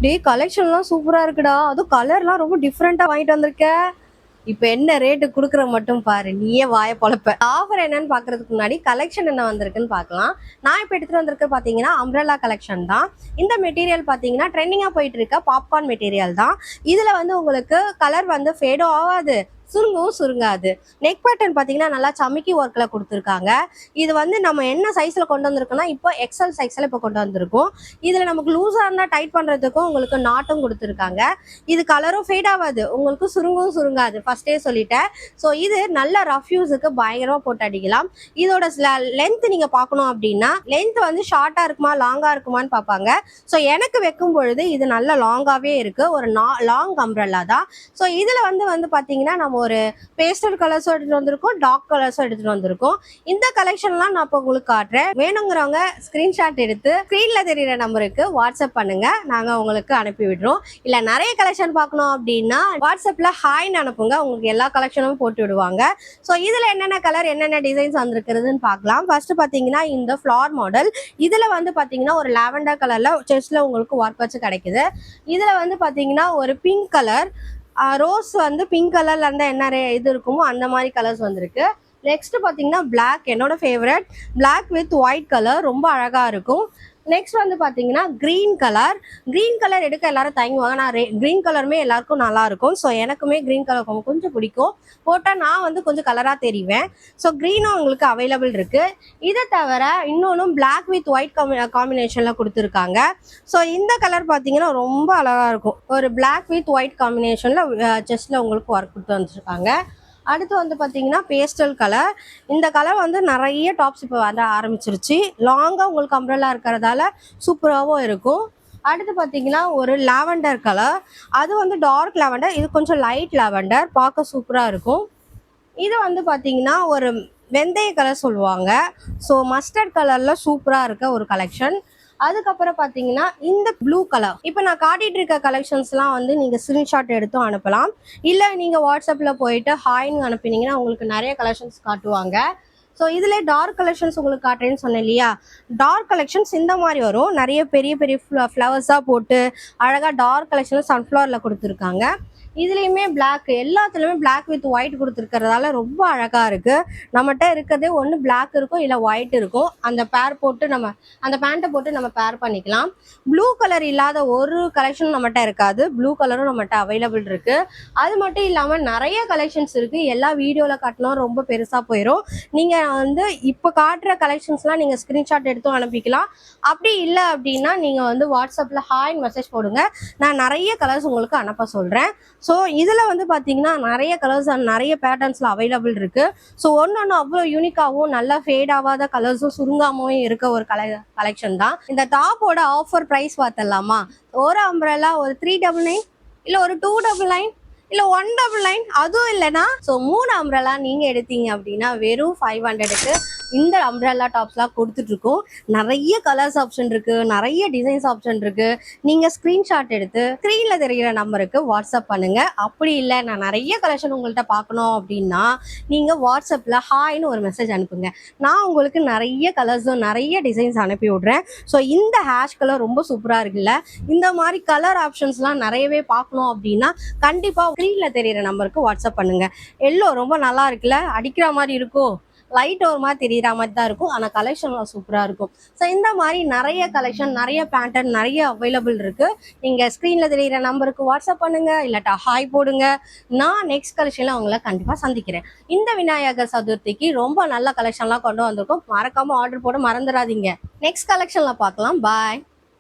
டேய் கலெக்ஷன்லாம் சூப்பரா இருக்குடா. அதுவும் கலர்லாம் ரொம்ப டிஃப்ரெண்டா வாங்கிட்டு வந்திருக்க. இப்ப என்ன ரேட்டு குடுக்குற மட்டும் பாரு. நீயே வாய பொளப்ப. ஆஃபர் என்னன்னு பாக்குறதுக்கு முன்னாடி கலெக்ஷன் என்ன வந்திருக்குன்னு பார்க்கலாம். நான் இப்ப எடுத்துட்டு வந்திருக்க பாத்தீங்கன்னா அம்ப்ரெல்லா கலெக்ஷன் தான். இந்த மெட்டீரியல் பாத்தீங்கன்னா ட்ரெண்டிங்கா போயிட்டு இருக்க பாப்கார்ன் மெட்டீரியல் தான். இதுல வந்து உங்களுக்கு கலர் வந்து ஃபேடும் ஆகாது, சுருங்கவும் சுருங்காது. நெக் பேட்டர்ன் பாத்தீங்கன்னா நல்லா சமிக்கி ஒர்க்ல கொடுத்துருக்காங்க. இது வந்து நம்ம என்ன சைஸ்ல கொண்டு வந்திருக்கோம்னா இப்போ எக்ஸல் சைஸ்ல இப்போ கொண்டு வந்திருக்கோம். இதுல நமக்கு லூஸா இருந்தா டைட் பண்றதுக்கும் உங்களுக்கு நாட்டும் கொடுத்துருக்காங்க. இது கலரும் ஃபேட் ஆகாது, உங்களுக்கு சுருங்கவும் சுருங்காது, ஃபர்ஸ்டே சொல்லிட்டேன். ஸோ இது நல்ல ரஃப் யூஸுக்கு பயங்கரமா போட்டு அடிக்கலாம். இதோட லென்த் நீங்க பார்க்கணும் அப்படின்னா லென்த் வந்து ஷார்ட்டா இருக்குமா லாங்கா இருக்குமான்னு பார்ப்பாங்க. ஸோ எனக்கு வைக்கும் பொழுது இது நல்ல லாங்காவே இருக்கு, ஒரு லாங் அம்ப்ரெல்லா தான். ஸோ இதுல வந்து பாத்தீங்கன்னா நம்ம ஒரு பேஸ்டல் கலர்ஸும் எடுத்துட்டு வந்திருக்கோம், டார்க் கலர்ஸும் எடுத்துட்டு வந்திருக்கோம். இந்த கலெக்ஷன்லாம் நான் இப்போ உங்களுக்கு காட்டுறேன். வேணுங்கிறவங்க ஸ்கிரீன்ஷாட் எடுத்து ஸ்கிரீன்ல தெரியுற நம்பருக்கு வாட்ஸ்அப் பண்ணுங்க, நாங்க உங்களுக்கு அனுப்பி விடுறோம். இல்ல நிறைய கலெக்ஷன் பார்க்கணும் அப்படின்னா வாட்ஸ்அப்ல ஹாய்னு அனுப்புங்க, உங்களுக்கு எல்லா கலெக்ஷனும் போட்டு விடுவாங்க. ஸோ இதுல என்னென்ன கலர் என்னென்ன டிசைன்ஸ் வந்திருக்கிறதுன்னு பார்க்கலாம். ஃபர்ஸ்ட் பாத்தீங்கன்னா இந்த ஃபிளார் மாடல். இதுல வந்து பாத்தீங்கன்னா ஒரு லாவெண்டர் கலர்ல செஸ்ட்ல உங்களுக்கு ஒர்க் வச்சு கிடைக்குது. இதுல வந்து பாத்தீங்கன்னா ஒரு பிங்க் கலர், ரோஸ் வந்து பிங்க் கலர்ல இருந்தா என்ன இது இருக்குமோ அந்த மாதிரி கலர்ஸ் வந்திருக்கு. நெக்ஸ்ட் பாத்தீங்கன்னா பிளாக், என்னோட favourite black with white colour, ரொம்ப அழகா இருக்கும். நெக்ஸ்ட் வந்து பாத்தீங்கன்னா கிரீன் கலர். கிரீன் கலர் எடுக்க எல்லாரும் தயங்குவாங்க, நான் கிரீன் கலருமே எல்லாருக்கும் நல்லா இருக்கும். ஸோ எனக்குமே கிரீன் கலர் கொஞ்சம் பிடிக்கும், போட்டா நான் வந்து கொஞ்சம் கலரா தெரிவேன். ஸோ கிரீனும் உங்களுக்கு அவைலபிள் இருக்கு. இதை தவிர இன்னொன்னும் பிளாக் வித் ஒயிட் காம்பினேஷன்ல கொடுத்துருக்காங்க. ஸோ இந்த கலர் பாத்தீங்கன்னா ரொம்ப அழகா இருக்கும், ஒரு பிளாக் வித் ஒயிட் காம்பினேஷன்ல செஸ்ட்ல உங்களுக்கு ஒர்க் கொடுத்து வந்துருக்காங்க. அடுத்து வந்து பார்த்தீங்கன்னா பேஸ்டல் கலர். இந்த கலர் வந்து நிறைய டாப்ஸ் இப்போ வர ஆரம்பிச்சிருச்சு, லாங்காக உங்களுக்கு அம்ப்ரெல்லா இருக்கிறதால சூப்பராகவும் இருக்கும். அடுத்து பார்த்தீங்கன்னா ஒரு லாவெண்டர் கலர், அது வந்து டார்க் லாவெண்டர், இது கொஞ்சம் லைட் லாவெண்டர், பார்க்க சூப்பராக இருக்கும். இது வந்து பார்த்தீங்கன்னா ஒரு வெந்தய கலர் சொல்லுவாங்க. ஸோ மஸ்டர்ட் கலரில் சூப்பராக இருக்க ஒரு கலெக்ஷன். அதுக்கப்புறம் பார்த்தீங்கன்னா இந்த ப்ளூ கலர். இப்போ நான் காட்டிட்டு இருக்க கலெக்ஷன்ஸ்லாம் வந்து நீங்கள் ஸ்க்ரீன்ஷாட் எடுத்தும் அனுப்பலாம். இல்லை நீங்கள் வாட்ஸ்அப்பில் போயிட்டு ஹாய்னு அனுப்பினீங்கன்னா உங்களுக்கு நிறைய கலெக்ஷன்ஸ் காட்டுவாங்க. ஸோ இதில் டார்க் கலெக்ஷன்ஸ் உங்களுக்கு காட்டுறேன்னு சொன்னேன் இல்லையா, டார்க் கலெக்ஷன்ஸ் இந்த மாதிரி வரும், நிறைய பெரிய பெரிய ஃப்ளவர்ஸாக போட்டு அழகாக டார்க் கலெக்ஷன் சன்ஃப்ளவரில் கொடுத்துருக்காங்க. இதுலேயுமே பிளாக், எல்லாத்துலேயுமே பிளாக் வித் ஒயிட் கொடுத்துருக்கறதால ரொம்ப அழகாக இருக்குது. நம்மகிட்ட இருக்கிறதே ஒன்று பிளாக் இருக்கும் இல்லை ஒயிட் இருக்கும், அந்த பேர் போட்டு நம்ம அந்த பேண்ட்டை போட்டு நம்ம பேர் பண்ணிக்கலாம். ப்ளூ கலர் இல்லாத ஒரு கலெக்ஷன் நம்மகிட்ட இருக்காது, ப்ளூ கலரும் நம்மகிட்ட அவைலபிள் இருக்குது. அது மட்டும் இல்லாமல் நிறைய கலெக்ஷன்ஸ் இருக்குது, எல்லா வீடியோவில் காட்டினா ரொம்ப பெருசாக போயிடும். நீங்கள் வந்து இப்போ காட்டுற கலெக்ஷன்ஸ்லாம் நீங்கள் ஸ்க்ரீன்ஷாட் எடுத்தும் அனுப்பிக்கலாம். அப்படி இல்லை அப்படின்னா நீங்கள் வந்து வாட்ஸ்அப்பில் ஹாய்னு மெசேஜ் போடுங்க, நான் நிறைய கலர்ஸ் உங்களுக்கு அனுப்ப சொல்கிறேன். ஸோ இதில் வந்து பார்த்தீங்கன்னா நிறைய கலர்ஸ் அண்ட் நிறைய பேட்டர்ன்ஸில் அவைலபிள் இருக்குது. ஸோ ஒன்று அவ்வளோ யூனிக்காகவும் நல்லா ஃபேட் ஆகாத கலர்ஸும் சுருங்காமல் இருக்க ஒரு கலெக்ஷன் தான். இந்த டாப்போட ஆஃபர் ப்ரைஸ் பார்த்தலாமா? ஒரு அம்ப்ரெல்லா ஒரு 399, இல்லை ஒரு 299, இல்லை 199, அதுவும் இல்லைன்னா ஸோ 3 அம்ப்ரெல்லா நீங்கள் எடுத்தீங்க அப்படின்னா வெறும் 500க்கு இந்த அம்ப்ரெல்லா டாப்ஸ்லாம் கொடுத்துட்ருக்கோம். நிறைய கலர்ஸ் ஆப்ஷன் இருக்குது, நிறைய டிசைன்ஸ் ஆப்ஷன் இருக்குது. நீங்கள் ஸ்க்ரீன்ஷாட் எடுத்து ஸ்க்ரீனில் தெரிகிற நம்பருக்கு வாட்ஸ்அப் பண்ணுங்கள். அப்படி இல்லை நான் நிறைய கலெக்ஷன் உங்கள்கிட்ட பார்க்கணும் அப்படின்னா நீங்கள் வாட்ஸ்அப்பில் ஹாய்னு ஒரு மெசேஜ் அனுப்புங்க, நான் உங்களுக்கு நிறைய கலர்ஸும் நிறைய டிசைன்ஸ் அனுப்பி விட்றேன். ஸோ இந்த ஹேஷ் கலர் ரொம்ப சூப்பராக இருக்குல்ல, இந்த மாதிரி கலர் ஆப்ஷன்ஸ்லாம் நிறையவே பார்க்கணும் அப்படின்னா கண்டிப்பாக ஸ்க்ரீனில் தெரிகிற நம்பருக்கு வாட்ஸ்அப் பண்ணுங்கள். எல்லோ ரொம்ப நல்லா இருக்குல்ல, அடிக்கிற மாதிரி இருக்கும், லைட் ஒரு மாதிரி தெரியுற மாதிரி தான் இருக்கும், ஆனால் கலெக்ஷன்லாம் சூப்பராக இருக்கும். ஸோ இந்த மாதிரி நிறைய கலெக்ஷன் நிறைய பேட்டர்ன் நிறைய அவைலபிள் இருக்குது. நீங்கள் ஸ்க்ரீனில் தெரிகிற நம்பருக்கு வாட்ஸ்அப் பண்ணுங்கள், இல்லாட்டா ஹாய் போடுங்க. நான் நெக்ஸ்ட் கலெக்ஷனில் உங்களை கண்டிப்பாக சந்திக்கிறேன். இந்த விநாயகர் சதுர்த்திக்கு ரொம்ப நல்ல கலெக்ஷன்லாம் கொண்டு வந்திருக்கோம், மறக்காமல் ஆர்டர் போட மறந்துடாதீங்க. நெக்ஸ்ட் கலெக்ஷனில் பார்க்கலாம். பாய்.